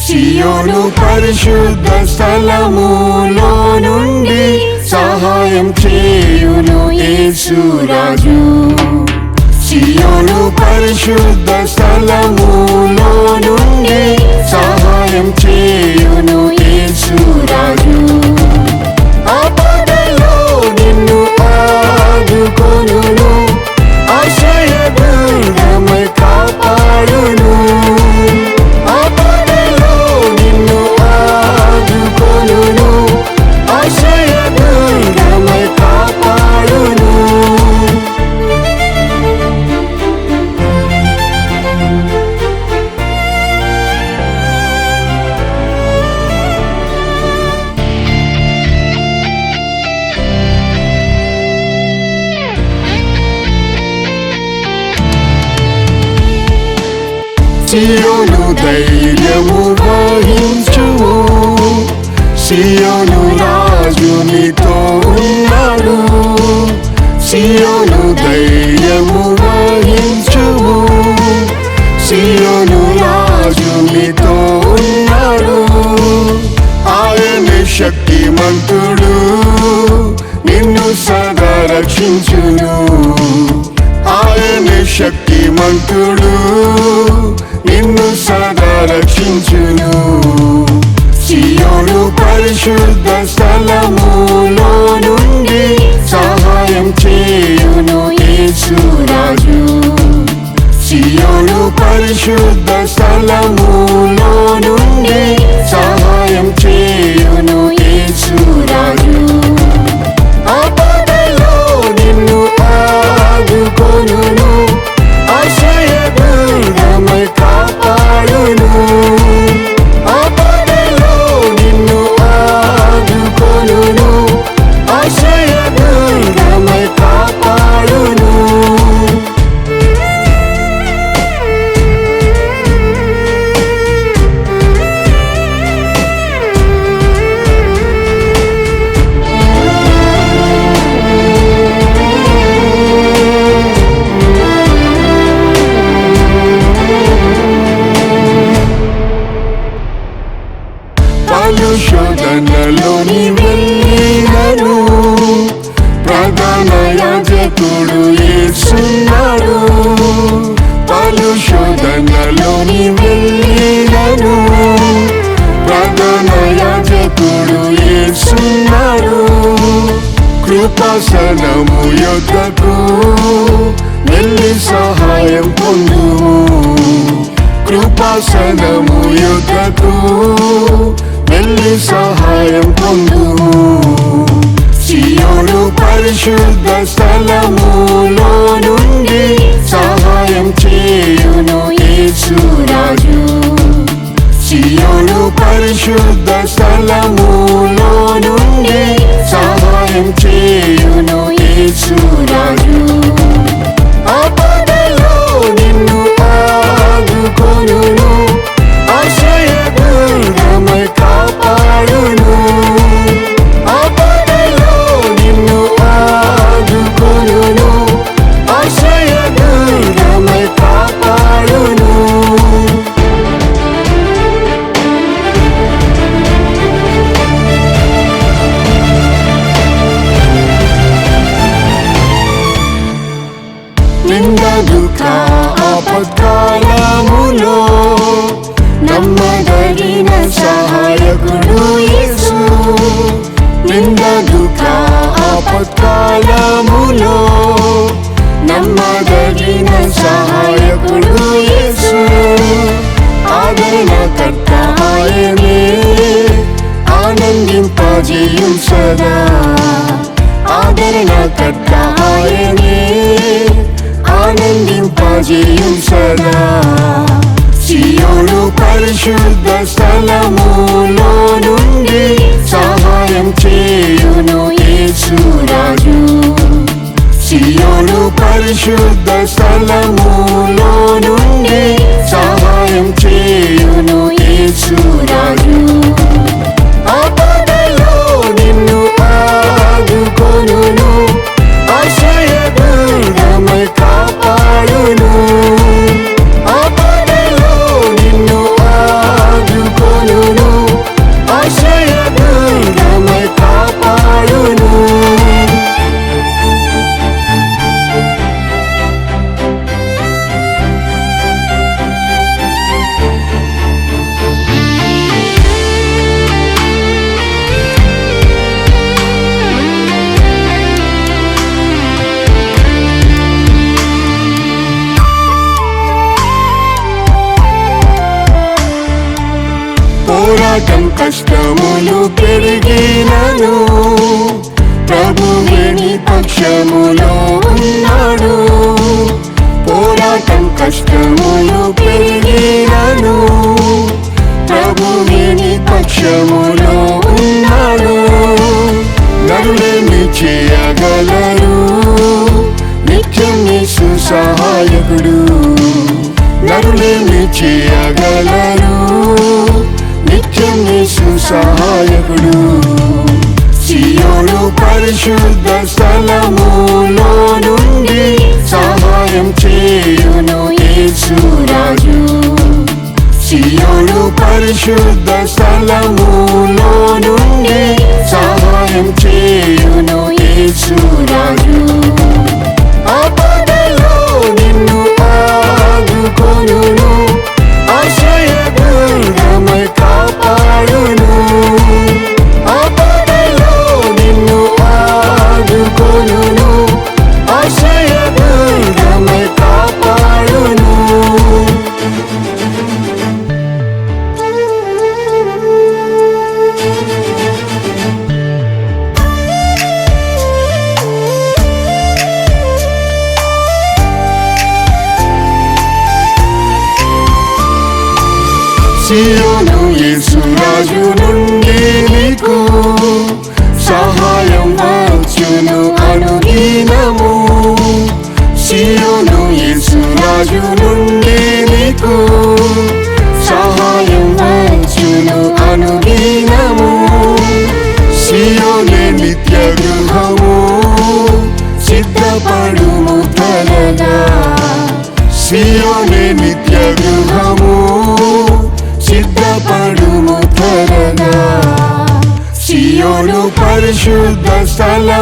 సియోను పరిశుద్ధ స్థలములో నుండి సహాయం చేయును యేసు రాజు. సియోను పరిశుద్ధ స్థలములో నుండి సహాయం చేయును యేసు రాజు. ఆపదలో నిన్ను ఆదుకొనును, ఆశ్రయదుర్గమై కాపాడును. ఆపదలో నిన్ను ఆదుకొనును, ఆశ్రయదుర్గమై కాపాడును. సియోను ధైర్యము వహించుము, సియోను రాజు నీతో ఉన్నాడు. సియోను ధైర్యము వహించుము, సియోను రాజు నీతో ఉన్నాడు. ఆయనే శక్తిమంతుడు, నిన్ను సదా రక్షించును. ఆయనే శక్తిమంతుడు, నిన్ను సదా రక్షించును. సియోను పరిశుద్ధ స్థలములో నుండి సహాయం చేయును యేసు రాజు. సియోను పరిశుద్ధ స్థలములో నుండి సహాయం చేయును యేసు రాజు. ఆపదలో నిన్ను ఆదుకొనును, ఆశ్రయదుర్గమై కాపాడును. ఆపదలో నిన్ను ఆదుకొనును, ఆశ్రయదుర్గమై కాపాడును. పలు శోధనలోని వెళ్ళినను, ప్రధాన యాజకుడు యేసున్నాడు. పలు శోధనలోని వెళ్ళినను, ప్రధాన యాజకుడు యేసున్నాడు. కృపాసనము యొద్దకు వెళ్ళి సహాయం పొందుము. కృపాసనము యొద్దకు వెళ్ళి సహాయం పొందుము. సియోను పరిశుద్ధ స్థలములో నుండి సహాయం చేయును యేసు రాజు. సియోను పరిశుద్ధ స్థలములో నుండి సహాయం చేయును యేసు రాజు. ఆపదలో నిన్ను ఆదుకొనును, ఆశ్రయదుర్గమై కాపాడును. ఆపదలో నిన్ను ఆదుకొనును, ఆశ్రయదుర్గమై కాపాడును. నింద దుఃఖ ఆపత్కాలములో నమ్మదగిన సహాయకుడు యేసు. నింద దుఃఖ ఆపత్కాలములో నమ్మదగిన సహాయకుడు యేసు. ఆదరణకర్త ఆయనే, ఆనందింపజేయుం సదా. ఆదరణకర్త ఆయనే, ఆనందింపజేయుం సదా. సియోను పరిశుద్ధ స్థలములో నుండి సహాయం చేయును యేసు రాజు. సియోను పరిశుద్ధ స్థలములో నుండి సహాయం చేయును యేసు రాజు. ఆపదలో నిన్ను ఆదుకొనును, ఆశ్రయదుర్గమై కాపాడును. ఆపదలో నిన్ను ఆదుకొనును, పోరాటం కష్టములు పెరిగినను ప్రభువే నీ పక్షములో ఉన్నాడు. పోరాటం కష్టములు పెరిగినను ప్రభువే నీ పక్షములో ఉన్నాడు. నరులేమి చేయగలరు, నిత్యం యేసు సహాయకుడు. నరులేమి చేయగలరు, నిత్యం యేసు సహాయకుడు. సియోను పరిశుద్ధ స్థలములో నుండి సహాయం చేయును యేసు రాజు. సియోను పరిశుద్ధ స్థలములో నుండి సహాయం చేయును యేసు రాజు. ఆపదలో నిన్ను ఆదుకొనును, ఆశ్రయదుర్గమై కాపాడును. ఆపదలో నిన్ను ఆదుకొనును, ఆశ్రయదుర్గమై కాపాడును. సియోను యేసు రాజు నుండి నీకు సహాయం వచ్చును అనుదినము. సియోను యేసు రాజు నుండి నీకు సహాయం వచ్చును అనుదినము. సియోనే నిత్య గృహము, సిద్ధపడుము త్వరగా. సియోనే నిత్య గృహము, సిద్ధపడుము త్వరగా. సియోను పరిశుద్ధ స్థలం